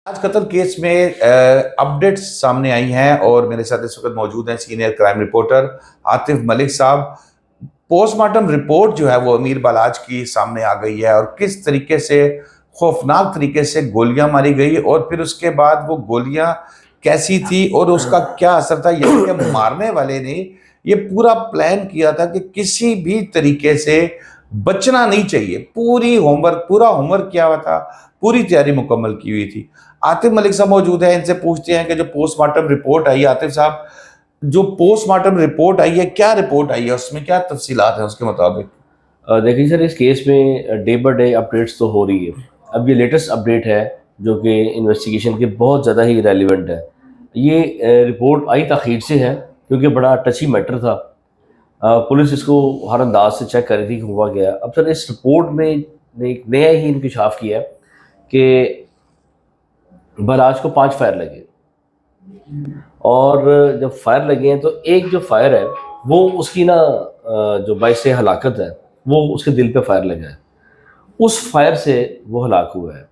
आज कत्ल केस में अपडेट्स सामने आई हैं और मेरे साथ इस वक्त मौजूद हैं senior crime reporter Atif Malik साहब। पोस्टमार्टम रिपोर्ट जो है वो अमीर बलाच की सामने आ गई है और किस तरीके से खौफनाक तरीके से गोलियां मारी गई और फिर उसके बाद वो गोलियां कैसी थी और उसका क्या असर था। यानी कि मारने वाले ने ये पूरा प्लान किया था कि किसी भी तरीके से बचना नहीं चाहिए। पूरा होमवर्क किया हुआ था, पूरी तैयारी मुकम्मल की हुई थी। आतिफ मलिक साहब मौजूद है, इनसे पूछते हैं कि जो पोस्टमार्टम रिपोर्ट आई है, आतिफ साहब जो पोस्टमार्टम रिपोर्ट आई है, क्या रिपोर्ट आई है, उसमें क्या तफसीलात हैं उसके मुताबिक? देखिए सर, इस केस में डे बाय डे अपडेट्स तो हो रही है। अब ये लेटेस्ट अपडेट है जो कि इन्वेस्टिगेशन के बहुत ज़्यादा ही रेलिवेंट है। ये रिपोर्ट आई ताख़ीर से है क्योंकि बड़ा टची मैटर था। पुलिस इसको हर अंदाज से चेक कर रही थी कि हुआ गया। अब सर इस रिपोर्ट में एक नया ही इंकशाफ किया है कि बराज को 5 फायर लगे और जब फायर लगे हैं तो एक जो फायर है वो उसकी जो बाइस से हलाकत है वो उसके दिल पे फायर लगा है। उस फायर से वो हलाक हुआ है।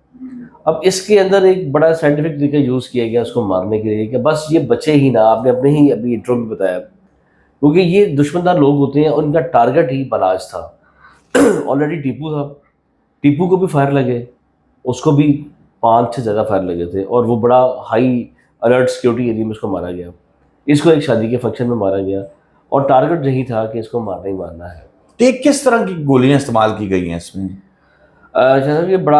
अब इसके अंदर एक बड़ा साइंटिफिक तरीका यूज़ किया गया उसको मारने के लिए कि बस ये बचे ही ना। आपने अपने ही अभी इंट्रो में बताया, क्योंकि ये दुश्मनदार लोग होते हैं और इनका टारगेट ही बलाज था। ऑलरेडी टीपू था, टीपू को भी फायर लगे, उसको भी 5 से ज़्यादा फायर लगे थे और वो बड़ा हाई अलर्ट सिक्योरिटी एरिया में उसको मारा गया। इसको एक शादी के फंक्शन में मारा गया और टारगेट यही था कि इसको मारना ही मारना है। तो ये किस तरह की गोलियां इस्तेमाल की गई हैं इसमें? जैसा कि बड़ा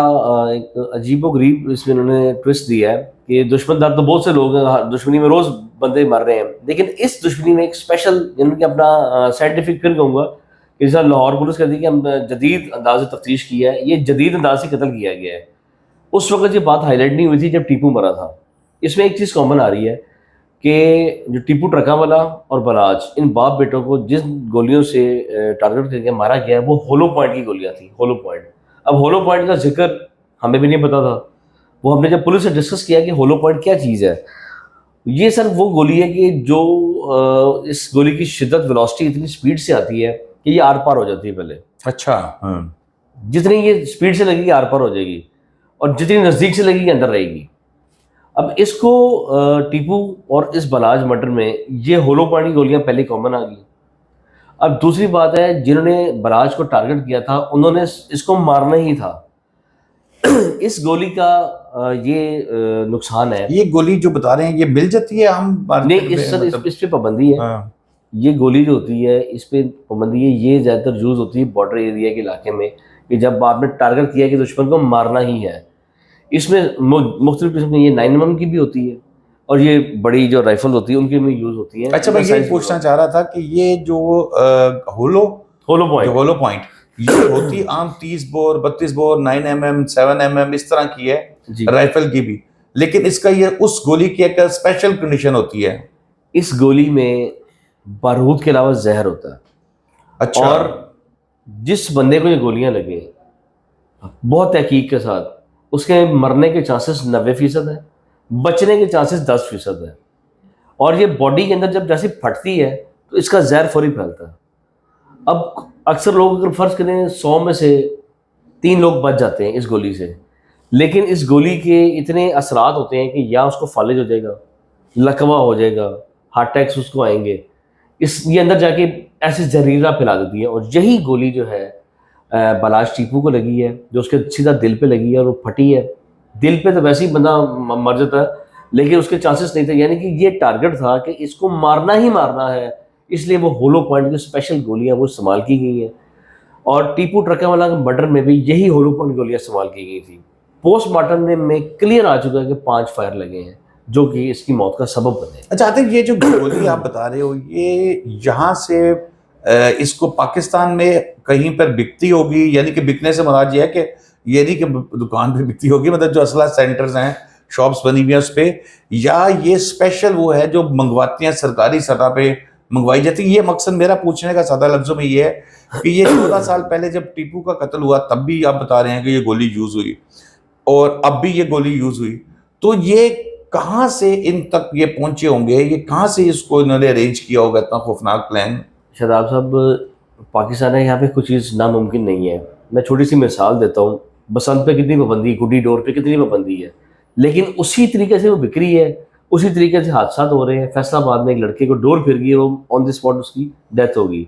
एक अजीबो-गरीब इसमें इन्होंने ट्विस्ट दिया है कि दुश्मनदार तो बहुत से लोग हैं, दुश्मनी में रोज़ बंदे मर रहे हैं, लेकिन इस दुश्मनी में एक स्पेशल यानी कि अपना साइंटिफिक फिर कहूँगा कि जैसा लाहौर पुलिस कहती है कि हम जदीद अंदाज से तफ्तीश की है, ये जदीद अंदाज से कत्ल किया गया है। उस वक़्त ये बात हाईलाइट नहीं हुई थी जब टीपू मरा था। इसमें एक चीज़ कॉमन आ रही है कि जो टीपू ट्रकावाला और बराज, इन बाप बेटों को जिस गोलियों से टारगेट करके मारा गया है वो होलो पॉइंट की गोलियाँ थी, होलो पॉइंट। अब होलो पॉइंट का ज़िक्र हमें भी नहीं पता था। वो हमने जब पुलिस से डिस्कस किया कि होलो पॉइंट क्या चीज़ है, ये सर वो गोली है कि जो इस गोली की शिद्दत वेलोसिटी इतनी स्पीड से आती है कि ये आर-पार हो जाती है पहले। अच्छा। जितनी ये स्पीड से लगेगी आर-पार हो जाएगी और जितनी नज़दीक से लगेगी अंदर रहेगी। अब इसको टीपू और इस बलाज मर्डर में ये होलो पॉइंट की गोलियाँ पहले कॉमन आ गई। अब दूसरी बात है, जिन्होंने बराज को टारगेट किया था उन्होंने इसको मारना ही था। इस गोली का ये नुकसान है। ये गोली जो बता रहे हैं ये मिल जाती है आम नहीं, मार्केट में, मतलब? इस पे पाबंदी है। हाँ। ये गोली जो होती है इस पे पाबंदी है। ये ज़्यादातर यूज़ होती है बॉर्डर एरिया के इलाके में कि जब आपने टारगेट किया कि दुश्मन को मारना ही है। इसमें मुख्तलिफ किस्म की ये 9mm की भी होती है और ये बड़ी जो राइफल होती है उनकी भी यूज़ होती है। अच्छा, मैं ये पूछना चाह रहा था कि ये जो होलो होलो पॉइंट, होलो पॉइंट ये होती आम 30 बोर 32 बोर 9mm 7mm इस तरह की है राइफल की भी, लेकिन इसका ये उस गोली की एक स्पेशल कंडीशन होती है। इस गोली में बारूद के अलावा जहर होता है। अच्छा। और जिस बंदे को ये गोलियां लगे, बहुत तहकीक के साथ उसके मरने के चांसेस 90% है, बचने के चांसेस 10% है। और ये बॉडी के अंदर जब जैसे फटती है तो इसका जहर फौरी फैलता है। अब अक्सर लोग अगर फर्ज करें 100 में से 3 लोग बच जाते हैं इस गोली से, लेकिन इस गोली के इतने असरात होते हैं कि या उसको फालिज हो जाएगा, लकवा हो जाएगा, हार्ट अटैक्स उसको आएंगे। ये अंदर जाके ऐसे जहरीला फैला देती है। और यही गोली जो है बलाज टीपू को लगी है, जो उसके सीधा दिल पे लगी है और वो फटी है। दिल पे तो वैसे ही बंदा मर जाता है, लेकिन उसके चांसेस नहीं थे। यानी कि ये टारगेट था कि इसको मारना ही मारना है, इसलिए वो होलो पॉइंट की स्पेशल गोलियां वो इस्तेमाल की गई हैं। और टीपू ट्रकावाला के मर्डर में भी यही होलो पॉइंट गोलियां इस्तेमाल की गई थी। पोस्टमार्टम में क्लियर आ चुका है कि 5 फायर लगे हैं जो कि इसकी मौत का सबब बने। अच्छा आतिफ, ये जो गोली आप बता रहे हो ये यहाँ से इसको पाकिस्तान में कहीं पर बिकती होगी? यानी कि बिकने से मुराद ये है कि ये नहीं कि दुकान पे बिकती होगी, मतलब जो असला सेंटर्स हैं, शॉप्स बनी हुई हैं उस पे, या ये स्पेशल वो है जो मंगवाती हैं सरकारी सतह पे मंगवाई जाती है? ये मकसद मेरा पूछने का सादा लफ्जों में ये है कि ये 14 साल पहले जब टीपू का कत्ल हुआ तब भी आप बता रहे हैं कि ये गोली यूज हुई और अब भी ये गोली यूज हुई, तो ये कहाँ से इन तक ये पहुंचे होंगे? ये कहाँ से इसको इन्होंने अरेंज किया होगा, इतना खौफनाक प्लान? शादाब साहब, पाकिस्तान है, यहाँ पे कुछ चीज़ नामुमकिन नहीं है। मैं छोटी सी मिसाल देता हूँ। बसंत पे कितनी पाबंदी, गुड्डी डोर पे कितनी पाबंदी है। लेकिन उसी तरीके से वो बिक रही है, उसी तरीके से हादसा हो रहे हैं। फैसलाबाद में एक लड़के को डोर फिर गई, वो ऑन द स्पॉट उसकी डेथ हो गई।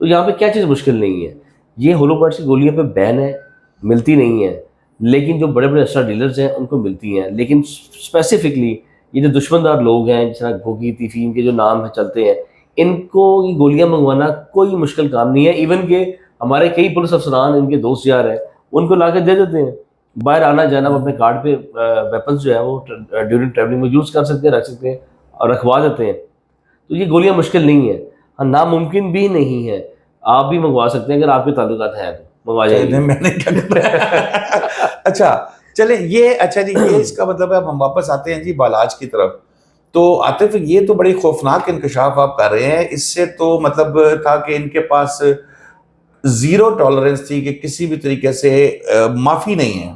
तो यहाँ पे क्या चीज़ मुश्किल नहीं है, ये होलो पार्ट्स की गोलियां पे बैन है, मिलती नहीं है, लेकिन जो बड़े बड़े असला डीलर्स हैं उनको मिलती हैं। लेकिन स्पेसिफिकली ये जो दुश्मनदार लोग हैं, जिस तरह गोगी, तीफी, इनके जो नाम है चलते हैं, इनको ये गोलियां मंगवाना कोई मुश्किल काम नहीं है। इवन के हमारे कई पुलिस अफसरान, इनके दोस्त यार हैं, उनको ला के दे देते हैं। बाहर आना जाना वो अपने कार्ड पे वेपन्स जो है वो ड्यूरिंग ट्रैवलिंग में यूज़ कर सकते हैं, रख सकते हैं और रखवा देते हैं। तो ये गोलियां मुश्किल नहीं है, हाँ नामुमकिन भी नहीं है। आप भी मंगवा सकते हैं अगर आपके ताल्लुकात हैं तो मंगवा जाएंगे। मैंने क्या करा अच्छा, चले ये, अच्छा जी, ये इसका मतलब है। अब हम वापस आते हैं जी बालाज की तरफ। तो आतिफ, ये तो बड़ी खौफनाक इंकशाफ आप कर रहे हैं। इससे तो मतलब था कि इनके पास जीरो टॉलरेंस थी कि किसी भी तरीके से माफी नहीं है।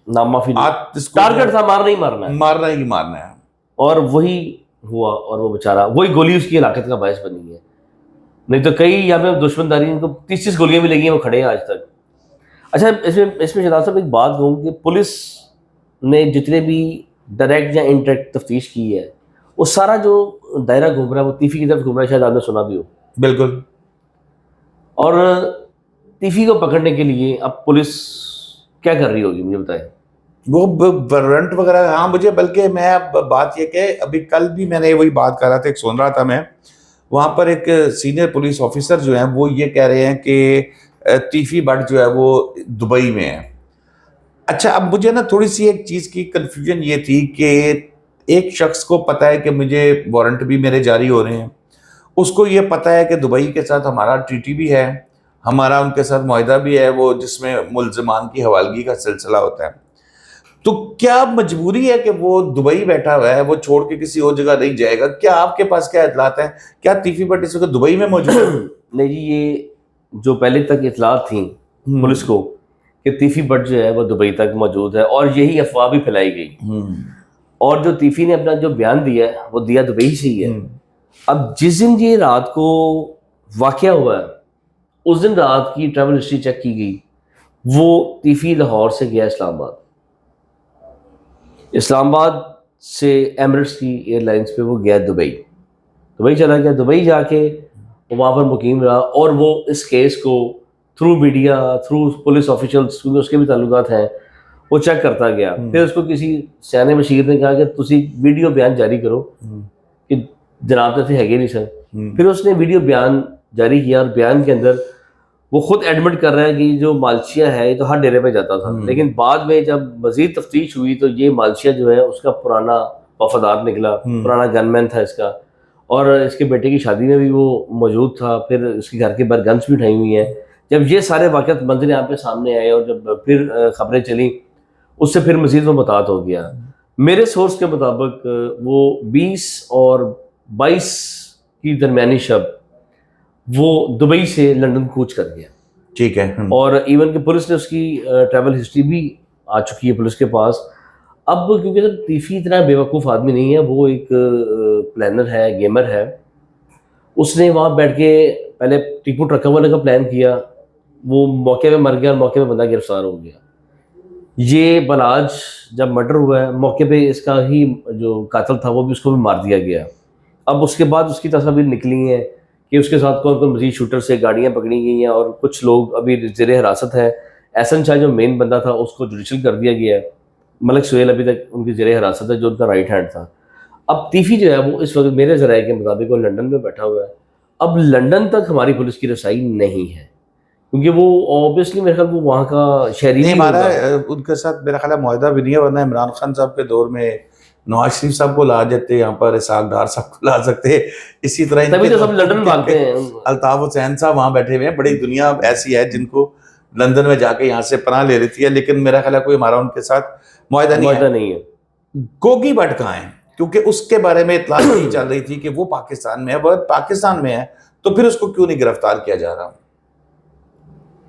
ना माफी नहीं, आप इसको टारगेट था मारना ही मारना है, मारना ही मारना है। और वही हुआ। और वो बेचारा, वही गोली उसकी हलाकत का बायस बनी है। नहीं तो कई यहाँ पे दुश्मनदारी, इनको 30-30 गोलियां भी लगी हैं, वो खड़े हैं आज तक। अच्छा, इसमें इसमें शहजाद साहब एक बात कहूँ कि पुलिस ने जितने भी डायरेक्ट या इनडायरेक्ट तफ्तीश की है, वो सारा जो दायरा घूम रहा है वो तीफी की तरफ घूम रहा है, शायद आपने सुना भी हो। बिल्कुल। और तीफी को पकड़ने के लिए अब पुलिस क्या कर रही होगी, मुझे बताएं। वो वारंट वगैरह, हाँ मुझे, बल्कि मैं अब बात ये कि अभी कल भी मैंने वही बात कर रहा था, एक सुन रहा था मैं, वहाँ पर एक सीनियर पुलिस ऑफिसर जो हैं वो ये कह रहे हैं कि तीफी बट जो है वो दुबई में है। अच्छा, अब मुझे ना थोड़ी सी एक चीज़ की कंफ्यूजन ये थी कि एक शख्स को पता है कि मुझे वारंट भी मेरे जारी हो रहे हैं, उसको ये पता है कि दुबई के साथ हमारा ट्रीटी भी है, हमारा उनके साथ मुआहदा भी है, वो जिसमें मुल्ज़मान की हवालगी का सिलसिला होता है। तो क्या मजबूरी है कि वो दुबई बैठा हुआ है, वो छोड़ के किसी और जगह नहीं जाएगा? क्या आपके पास क्या इतलात है? क्या तीफी बट इस वक्त दुबई में मौजूद है? नहीं जी, ये जो पहले तक इतलात थी पुलिस को कि तीफी बट जो है वो दुबई तक मौजूद है, और यही अफवाह भी फैलाई गई। और जो तीफी ने अपना जो बयान दिया है वो दिया दुबई से ही है। अब जिस दिन ये रात को वाकया हुआ है, उस दिन रात की ट्रैवल हिस्ट्री चेक की गई, वो तीफी लाहौर से गया इस्लामाबाद, इस्लामाबाद से एमिरेट्स की एयरलाइंस पे वो गया दुबई, दुबई चला गया। दुबई जाके वो वहाँ पर मुकीम रहा, और वो इस केस को through media, through police officials, क्योंकि उसके भी ताल्लुकात हैं, वो चेक करता गया। फिर उसको किसी सियाने बशीर ने कहा कि तुसी वीडियो बयान जारी करो कि जनाब तो थे हैगे नहीं सर। फिर उसने वीडियो बयान जारी किया, और बयान के अंदर वो खुद एडमिट कर रहा है कि जो मालशिया है ये तो हर डेरे पे जाता था, लेकिन बाद में जब मजीद तफ्तीश हुई तो ये मालशिया जो है उसका पुराना वफादार निकला, पुराना गनमैन था इसका, और इसके बेटे की शादी में भी वो मौजूद था। फिर इसके घर के बाहर गन्स भी उठाई हुई हैं। जब ये सारे वाक़यात मंजर यहाँ पे सामने आए और जब फिर खबरें चली, उससे फिर मजीद वो मुतात हो गया। मेरे सोर्स के मुताबिक वो 20 और 22 की दरमियानी शब वो दुबई से लंदन कूच कर गया। ठीक है। और इवन कि पुलिस ने उसकी ट्रैवल हिस्ट्री भी आ चुकी है पुलिस के पास। अब क्योंकि सर तीफी इतना बेवकूफ़ आदमी नहीं है, वो एक प्लानर है, गेमर है। उसने वहाँ बैठ के पहले टीपू ट्रका वाले का प्लान किया, वो मौके पे मर गया और मौके पे बंदा गिरफ्तार हो गया। ये बलाज जब मर्डर हुआ है, मौके पे इसका ही जो कातिल था वो भी, उसको भी मार दिया गया। अब उसके बाद उसकी तस्वीर निकली हैं कि उसके साथ कौन कौन मजीद शूटर से गाड़ियाँ पकड़ी गई हैं, और कुछ लोग अभी ज़ेर हिरासत है। एहसन शाह जो मेन बंदा था उसको जुडिशल कर दिया गया है। मलिक सुहेल अभी तक उनकी ज़ेर हिरासत है, जो उनका राइट हैंड था। अब तीफी जो है वो इस वक्त मेरे ज़राए के मुताबिक वो लंदन में बैठा हुआ है। अब लंदन तक हमारी पुलिस की रसाई नहीं है, क्योंकि वो ऑब्वियसली मेरे ख्याल वो वहाँ का शहरी नहीं, नहीं हमारा होगा। उनके साथ मेरा ख्याल है मुआहदा भी नहीं है, वरना इमरान खान साहब के दौर में नवाज शरीफ साहब को ला देते, यहाँ पर इसहाक डार साहब को ला सकते। इसी तरह तभी तो सब लंदन भागते हैं। अल्ताफ हुसैन साहब वहाँ बैठे हुए हैं। बड़ी दुनिया ऐसी है जिनको लंदन में जाके यहाँ से पनाह ले लेती है, लेकिन मेरा ख्याल है कोई हमारा उनके साथ मुआहदा नहीं है। गोगी भट्ट कहाँ है? क्योंकि उसके बारे में इतला नहीं चल रही थी कि वो पाकिस्तान में है। वह पाकिस्तान में है तो फिर उसको क्यों नहीं गिरफ्तार किया जा रहा?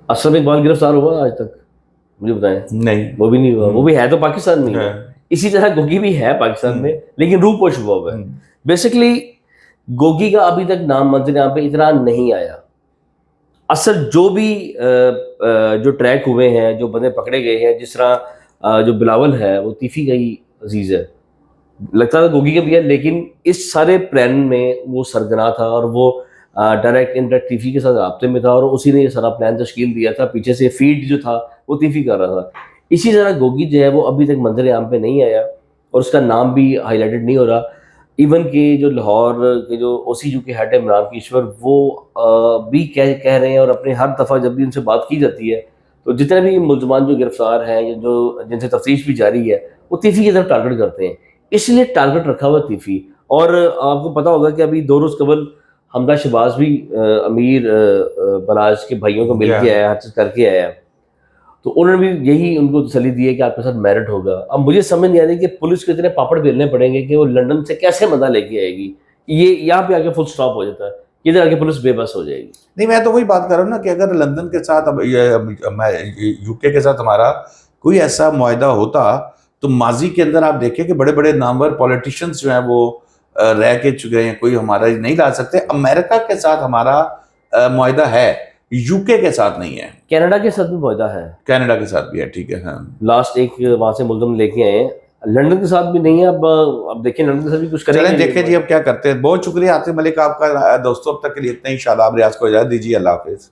असलम इकबाल गिरफ्तार हुआ आज तक, मुझे बताएं? नहीं, वो भी नहीं हुआ। वो भी है तो पाकिस्तान में ही है। इसी तरह गोगी भी है पाकिस्तान में, लेकिन रूपोश हुआ हुआ है। बेसिकली गोगी का अभी तक नाम मंजर यहाँ पे इतना नहीं आया। असल जो भी जो ट्रैक हुए हैं, जो बंदे पकड़े गए हैं, जिस तरह जो बिलावल है वो तीफी का ही अजीज है। लगता था गोगी का भी है, लेकिन इस सारे प्लान में वो सरगना था और वो डायरेक्ट इनडायरेक्ट तीफी के साथ राब्ते में था और उसी ने ये सारा प्लान तश्कील दिया था। पीछे से फीड जो था वो तीफी कर रहा था। इसी तरह गोगी जो है वो अभी तक मंजर आम पे नहीं आया और उसका नाम भी हाईलाइटेड नहीं हो रहा। इवन के जो लाहौर के जो OCU के हेड है इमरान ईश्वर, वो भी कह रहे हैं और अपने हर दफ़ा जब भी उनसे बात की जाती है तो जितने भी मुलजमान जो गिरफ्तार हैं या जो जिनसे तफ्तीश भी जारी है वो तीफी की तरफ टारगेट करते हैं। इसलिए टारगेट रखा हुआ तीफी। और आपको पता होगा कि अभी 2 रोज़ कबल हमदा शहबाज भी अमीर बलाज के भाइयों को मिल के आया, हर चीज़ करके आया। तो उन्होंने भी यही उनको तसल्ली दी है कि आपके साथ मेरिट होगा। अब मुझे समझ नहीं आ रही कि पुलिस को इतने पापड़ बेलने पड़ेंगे कि वो लंदन से कैसे बंदा लेके आएगी। ये यहाँ पे आके फुल स्टॉप हो जाता है, इधर आके पुलिस बेबस हो जाएगी। नहीं, मैं तो वही बात कर रहा हूँ ना कि अगर लंदन के साथ अब यूके के साथ हमारा कोई ऐसा मुआहदा होता तो माजी के अंदर आप देखें कि बड़े बड़े नामवर पॉलिटिशियंस जो हैं वो रह के चुके हैं, कोई हमारा नहीं ला सकते। अमेरिका के साथ हमारा मुआहदा है, यूके के साथ नहीं है। कनाडा के साथ भी मुआहदा है, कनाडा के साथ भी है, ठीक है। हाँ, लास्ट एक वहां से मुल्ज़िम लेके आए हैं। लंदन के साथ भी नहीं है। अब देखिए लंदन के साथ भी कुछ करेंगे। चलें देखें जी अब क्या करते हैं। बहुत शुक्रिया आतिफ मलिक आपका। दोस्तों अब तक के लिए इतना ही। शादाब रियाज को इजाज़त दीजिए। अल्लाह हाफिज़।